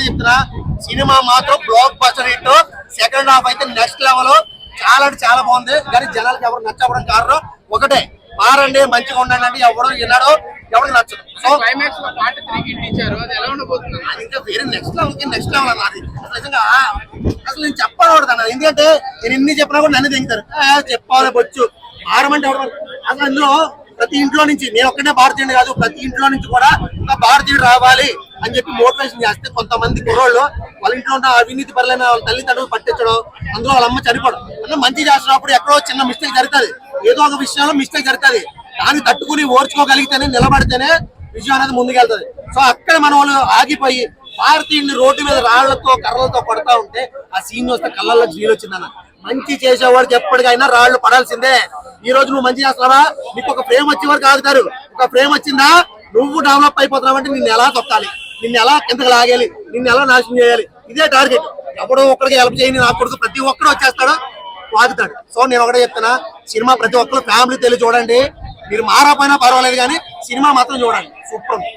చెప్తున్నా సినిమా మాత్రం block buster hit. Second half అయితే నెక్స్ట్ లెవెల్. చాలా అంటే చాలా బాగుంది. కానీ జనాలకు ఎవరు నచ్చవడం కారణం ఒకటే, మారండి మంచిగా ఉండండి అంటే ఎవరు విన్నాడో ఎవరికి నచ్చదు. సో క్లైమాక్స్ లో పార్ట్ 3 హిట్ ఇచ్చారు, అది ఎలా ఉండబోతుంది? అది ఇంకా వేరే నెక్స్ట్ లెవెల్ అన్నది. నిజంగా అసలు నేను చెప్పకూడదు అన్న, ఎందుకంటే నేను ఎన్ని చెప్పినా కూడా నన్ను దిగుతారు. చెప్పాలి బొచ్చు మారమంటే ఎవరు అసలు. అందులో ప్రతి ఇంట్లో నుంచి, నేను ఒక్కటే భారతీయుడు కాదు, ప్రతి ఇంట్లో నుంచి కూడా ఇంకా భారతీయుడు రావాలి అని చెప్పి మోటివేషన్ చేస్తే కొంతమంది కుర్రోళ్ళు వాళ్ళ ఇంట్లో ఉన్న అవినీతి పరులైన వాళ్ళ తల్లిదండ్రులు పట్టించడం, అందులో వాళ్ళ అమ్మ చనిపోవడం, అంటే మంచి చేస్తున్నప్పుడు ఎక్కడో చిన్న మిస్టేక్ జరుగుతుంది, ఏదో ఒక విషయంలో మిస్టేక్ జరుగుతుంది. దాన్ని తట్టుకుని ఓర్చుకోగలిగితేనే, నిలబడితేనే విజయం అనేది ముందుకెళ్తుంది. సో అక్కడ మన వాళ్ళు ఆగిపోయి భారతీయుడిని రోడ్డు మీద రాళ్లతో కర్రలతో కొడతా ఉంటే ఆ సీన్ వస్తే కళ్ళల్లో జీలు వచ్చిందన్న. మంచి చేసేవాడికి ఎప్పటికైనా రాళ్లు పడాల్సిందే. ఈ రోజు నువ్వు మంచి చేస్తున్నావా, నీకు ఒక ఫ్రేమ్ వచ్చే వరకు ఆగుతారు. ఒక ఫ్రేమ్ వచ్చిందా నువ్వు డెవలప్ అయిపోతున్నావు అంటే నిన్ను ఎలా తొక్కాలి, నిన్ను ఎలా కిందకి లాగాలి, నిన్ను ఎలా నాశనం చేయాలి, ఇదే టార్గెట్. ఎవడో ఒక్కడికి హెల్ప్ చేయని నా కొడుకు ప్రతి ఒక్కడు వచ్చేస్తాడు, వాగుతాడు. సో నేను ఒకటే చెప్తున్నా, సినిమా ప్రతి ఒక్కరు ఫ్యామిలీ తెలియ చూడండి. మీరు మారపోయినా పర్వాలేదు కానీ సినిమా మాత్రం చూడండి, సూపర్ ఉంది.